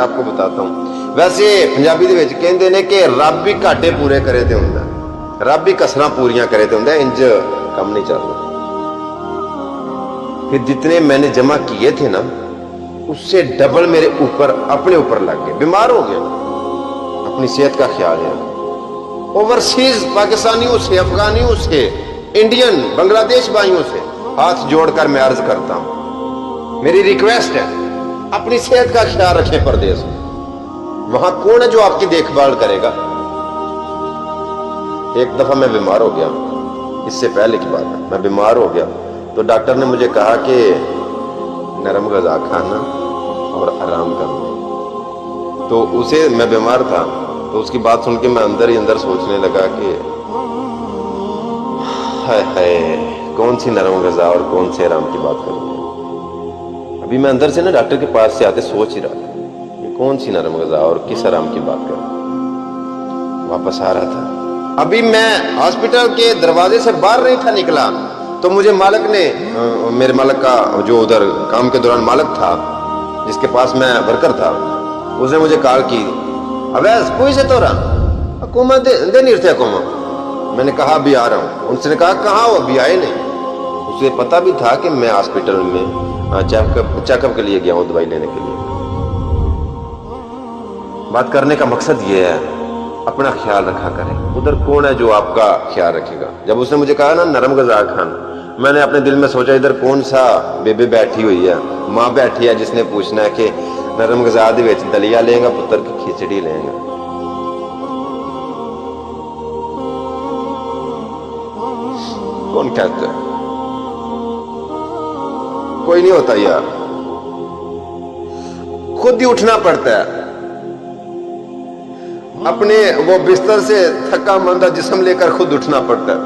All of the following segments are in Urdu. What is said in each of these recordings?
آپ کو بتاتا ہوں. ویسے پنجابی دے وچ کہندے نے کہ رب بھی گھاٹے پورے کرے تے ہوندا, رب بھی کسراں پوریاں کرے تے ہوندا, انج کم نہیں چلتا. پھر جتنے میں نے جمع کیے تھے نا اس سے ڈبل میرے اوپر اپنے اوپر لگ گئے. بیمار ہو گیا. اپنی صحت کا خیال ہے. اوورسیز پاکستانیوں سے, افغانیوں سے, انڈین بنگلہ دیش بھائیوں سے ہاتھ جوڑ کر میں عرض کرتا ہوں, میری ریکویسٹ ہے اپنی صحت کا خیال رکھیں. پردیس میں وہاں کون ہے جو آپ کی دیکھ بھال کرے گا؟ ایک دفعہ میں بیمار ہو گیا, اس سے پہلے کی بات ہے, میں بیمار ہو گیا تو ڈاکٹر نے مجھے کہا کہ نرم غذا کھانا اور آرام کرنا. تو اسے میں بیمار تھا تو اس کی بات سن کے میں اندر ہی اندر سوچنے لگا کہ ہائے ہائے کون سی نرم غذا اور کون سے آرام کی بات کروں. ابھی میں اندر سے نا ڈاکٹر کے پاس سے آتے سوچ ہی رہا تھا کہ کون سی نرم غذا اور کس آرام کی بات کروں. واپس آ رہا تھا, ابھی میں ہاسپٹل کے دروازے سے باہر نہیں تھا نکلا تو مجھے مالک نے, میرے مالک کا جو ادھر کام کے دوران مالک تھا جس کے پاس میں ورکر تھا, اس نے مجھے کال کی, اویس کوئی سے تو رہا کوما دے نہیں رہتے کوما. میں نے کہا ابھی آ رہا ہوں. ان سے نے کہا کہاں ہو, ابھی آئے نہیں. اسے پتا بھی تھا کہ میں ہاسپٹل میں چیک اپ کے لیے گیا ہوں, دوائی لینے کے لیے. بات کرنے کا مقصد یہ ہے اپنا خیال رکھا کریں. ادھر کون ہے جو آپ کا خیال رکھے گا؟ جب اس نے مجھے کہا نا نرم غذا کھانا, میں نے اپنے دل میں سوچا ادھر کون سا بیبی بیٹھی ہوئی ہے, ماں بیٹھی ہے جس نے پوچھنا ہے کہ نرم غذا دے وچ دلیا لیں گا پتر کی کھچڑی لیں گا. کون کہتا ہے؟ کوئی نہیں ہوتا یار, خود ہی اٹھنا پڑتا ہے. اپنے وہ بستر سے تھکا مندہ جسم لے کر خود اٹھنا پڑتا ہے.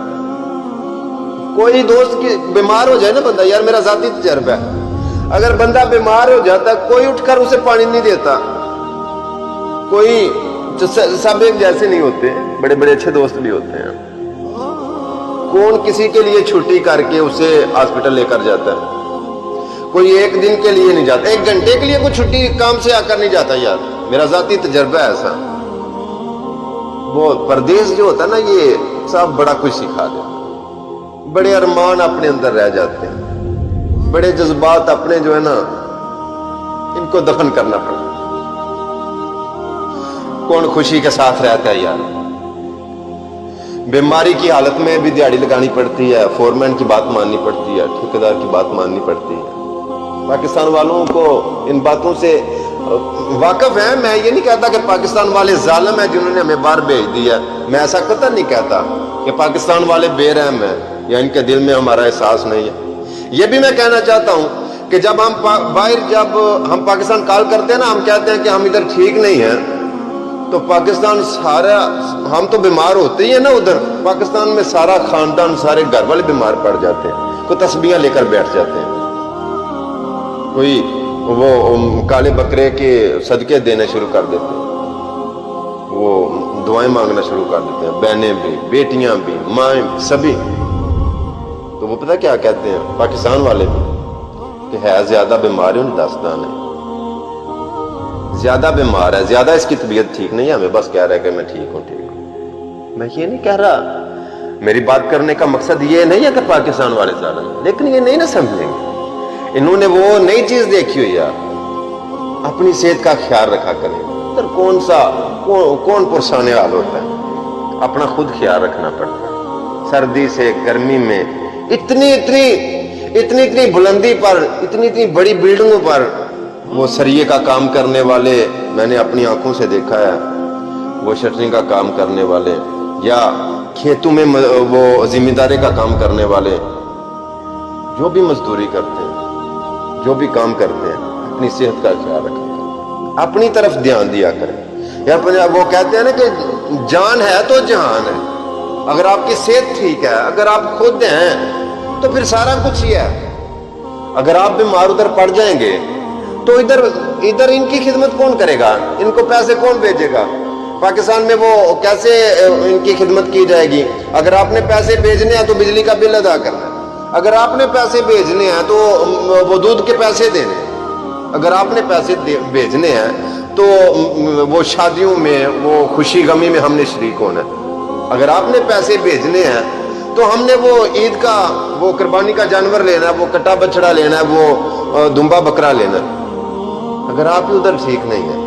کوئی دوست کی بیمار ہو جائے نا بندہ, یار میرا ذاتی تجربہ ہے, اگر بندہ بیمار ہو جاتا ہے کوئی اٹھ کر اسے پانی نہیں دیتا. کوئی سب ایک جیسے نہیں ہوتے, بڑے بڑے اچھے دوست بھی ہوتے ہیں. کون کسی کے لیے چھٹی کر کے اسے ہاسپٹل لے کر جاتا ہے؟ کوئی ایک دن کے لیے نہیں جاتا, ایک گھنٹے کے لیے کوئی چھٹی کام سے آ کر نہیں جاتا. یار میرا ذاتی تجربہ ہے ایسا. وہ پردیس جو ہوتا ہے نا یہ سب بڑا کچھ سکھا دے. بڑے ارمان اپنے اندر رہ جاتے ہیں, بڑے جذبات اپنے جو ہے نا ان کو دفن کرنا پڑتا. کون خوشی کے ساتھ رہتا ہے یار؟ بیماری کی حالت میں بھی دیہڑی لگانی پڑتی ہے, فورمین کی بات ماننی پڑتی ہے, ٹھیکیدار کی بات ماننی پڑتی ہے. پاکستان والوں کو ان باتوں سے واقف ہیں. میں یہ نہیں کہتا کہ پاکستان والے ظالم ہیں جنہوں نے ہمیں باہر بھیج دیا, میں ایسا قطعا نہیں کہتا کہ پاکستان والے بے رحم ہیں یا ان کے دل میں ہمارا احساس نہیں ہے. یہ بھی میں کہنا چاہتا ہوں کہ جب ہم پاکستان کال کرتے ہیں نا, ہم کہتے ہیں کہ ہم ادھر ٹھیک نہیں ہیں, تو پاکستان سارا, ہم تو بیمار ہوتے ہی ہیں نا ادھر, پاکستان میں سارا خاندان سارے گھر والے بیمار پڑ جاتے ہیں. کوئی تسبیحاں لے کر بیٹھ جاتے ہیں, کوئی وہ کالے بکرے کے صدقے دینے شروع کر دیتے ہیں, وہ دعائیں مانگنا شروع کر دیتے ہیں, بہنیں بھی, بیٹیاں بھی, مائیں بھی, سبھی. تو وہ پتہ کیا کہتے ہیں پاکستان والے بھی کہ ہے زیادہ بیماری ان داستان ہے, زیادہ بیمار ہے, زیادہ اس کی طبیعت ٹھیک نہیں ہے, ہمیں بس کہہ رہا ہے کہ میں ٹھیک ہوں ٹھیک ہوں. میں یہ نہیں کہہ رہا, میری بات کرنے کا مقصد یہ نہیں ہے کہ پاکستان والے ظالم ہیں, لیکن یہ نہیں نہ سمجھیں گے. انہوں نے وہ نئی چیز دیکھی ہوئی یار. اپنی صحت کا خیال رکھا کریں. ادھر کون پرسانے حال ہوتا ہے, اپنا خود خیال رکھنا پڑتا ہے. سردی سے گرمی میں اتنی بلندی پر, اتنی بڑی بلڈنگوں پر وہ سریے کا کام کرنے والے میں نے اپنی آنکھوں سے دیکھا ہے. وہ شٹرنگ کا کام کرنے والے یا کھیتوں میں وہ ذمہ داری کا کام کرنے والے, جو بھی مزدوری کرتے ہیں, جو بھی کام کرتے ہیں, اپنی صحت کا خیال رکھیں, اپنی طرف دھیان دیا کریں. یار وہ کہتے ہیں نا کہ جان ہے تو جہان ہے. اگر آپ کی صحت ٹھیک ہے, اگر آپ خود ہیں تو پھر سارا کچھ ہی ہے. اگر آپ بیمار ادھر پڑ جائیں گے تو ادھر ان کی خدمت کون کرے گا, ان کو پیسے کون بھیجے گا؟ پاکستان میں وہ کیسے ان کی خدمت کی جائے گی؟ اگر آپ نے پیسے بھیجنے ہیں تو بجلی کا بل ادا کرنا ہے, اگر آپ نے پیسے بھیجنے ہیں تو وہ دودھ کے پیسے دینے ہیں, اگر آپ نے پیسے بھیجنے ہیں تو وہ شادیوں میں وہ خوشی غمی میں ہم نے شریک ہونا ہے۔ اگر آپ نے پیسے بھیجنے ہیں تو ہم نے وہ عید کا وہ قربانی کا جانور لینا ہے، وہ کٹا بچڑا لینا ہے، وہ دمبا بکرا لینا ہے۔ اگر آپ ہی ادھر ٹھیک نہیں ہیں،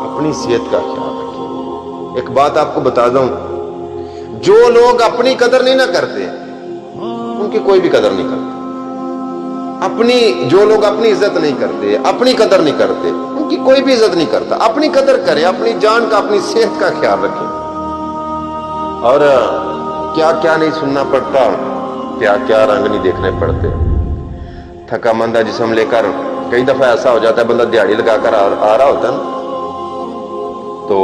اپنی صحت کا خیال رکھیں۔ ایک بات آپ کو بتا دوں، جو لوگ اپنی قدر نہیں نہ کرتے ان کی کوئی بھی قدر نہیں کرتا۔ جو لوگ اپنی عزت نہیں کرتے، اپنی قدر نہیں کرتے، ان کی کوئی بھی عزت نہیں کرتا۔ اپنی قدر کریں، اپنی جان کا، اپنی صحت کا خیال رکھیں۔ اور کیا کیا نہیں سننا پڑتا، کیا کیا رنگ نہیں دیکھنے پڑتے۔ تھکا مندہ جسم لے کر کئی دفعہ ایسا ہو جاتا ہے، بندہ دیہڑی لگا کر آ رہا ہوتا ہے نا، تو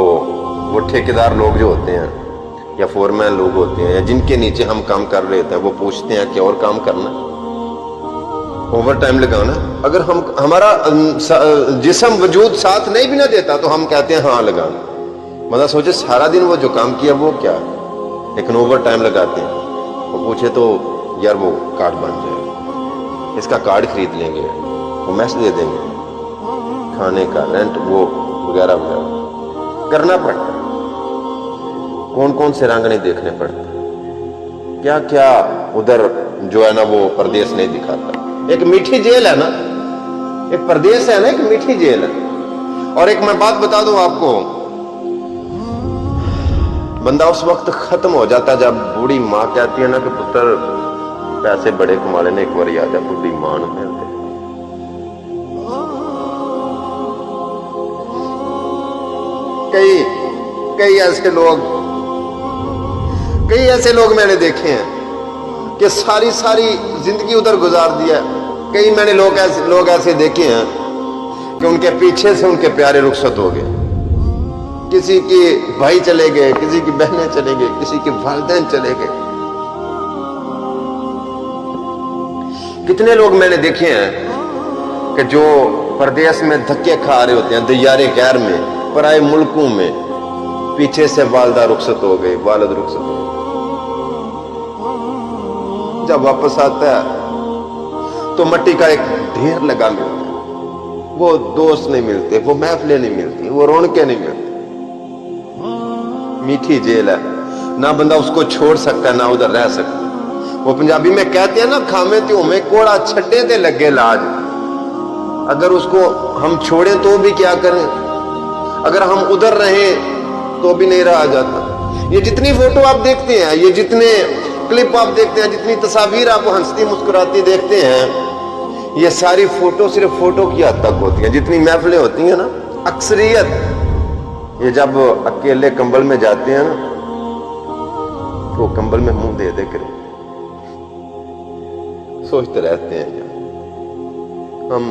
وہ ٹھیکیدار لوگ جو ہوتے ہیں یا فورمین لوگ ہوتے ہیں یا جن کے نیچے ہم کام کر رہے ہوتے ہیں، وہ پوچھتے ہیں کہ اور کام کرنا، اوور ٹائم لگانا۔ اگر ہمارا جسم وجود ساتھ نہیں بھی نہ دیتا تو ہم کہتے ہیں ہاں لگانا۔ مطلب سوچے سارا دن وہ جو کام کیا وہ کیا، لیکن اوور ٹائم لگاتے ہیں۔ وہ پوچھے تو یار وہ کارڈ بن جائے گا، اس کا کارڈ خرید لیں گے، وہ میس دے دیں گے، کھانے کا رینٹ وہ وغیرہ وغیرہ کرنا پڑتا ہے۔ کون کون سے رنگ نہیں دیکھنے پڑتے، کیا کیا ادھر جو ہے نا وہ پردیس نہیں دکھاتا۔ ایک میٹھی جیل ہے نا، ایک پردیس ہے نا، ایک میٹھی جیل ہے۔ اور ایک میں بات بتا دوں آپ کو، بندہ اس وقت ختم ہو جاتا جب بوڑھی ماں کہتی ہے نا کہ پتر پیسے بڑے کما لینے، ایک بار یاد ہے بوڑھی ماں نے ملتے۔ کئی ایسے لوگ میں نے دیکھے ہیں کہ ساری زندگی ادھر گزار دیا ہے۔ کئی میں نے لوگ ایسے دیکھے ہیں کہ ان کے پیچھے سے ان کے پیارے رخصت ہو گئے، کسی کے بھائی چلے گئے، کسی کی بہنیں چلے گئے، کسی کے والدین چلے گئے۔ کتنے لوگ میں نے دیکھے ہیں کہ جو پردیس میں دھکے کھا رہے ہوتے ہیں، دیارے غیر میں، پرائے ملکوں میں، پیچھے سے والدہ رخصت ہو گئی، والد رخصت ہو گئے۔ جب واپس آتا ہے تو مٹی کا ایک ڈھیر لگا ملتا ہے، وہ دوست نہیں ملتے، وہ محفلیں نہیں ملتی، وہ رونقیں نہیں ملتی۔ میٹھی جیل ہے، نہ بندہ اس کو چھوڑ سکتا ہے نہ ادھر رہ سکتا۔ وہ پنجابی میں کہتے ہیں نا، کھامے تیوں میں کوڑا چھٹے تے لگے لاج۔ اگر اس کو ہم چھوڑیں تو بھی کیا کریں، اگر ہم ادھر رہیں تو بھی نہیں رہا جاتا۔ یہ جتنی فوٹو آپ دیکھتے ہیں، یہ جتنے کلپ آپ دیکھتے ہیں، جتنی تصاویر آپ ہنستی مسکراتی دیکھتے ہیں، یہ ساری فوٹو صرف فوٹو کی حد تک ہوتی ہیں۔ جتنی محفلیں ہوتی ہیں نا، اکثریت یہ جب اکیلے کمبل میں جاتے ہیں نا تو کمبل میں منہ دے دے کر سوچتے رہتے ہیں ہم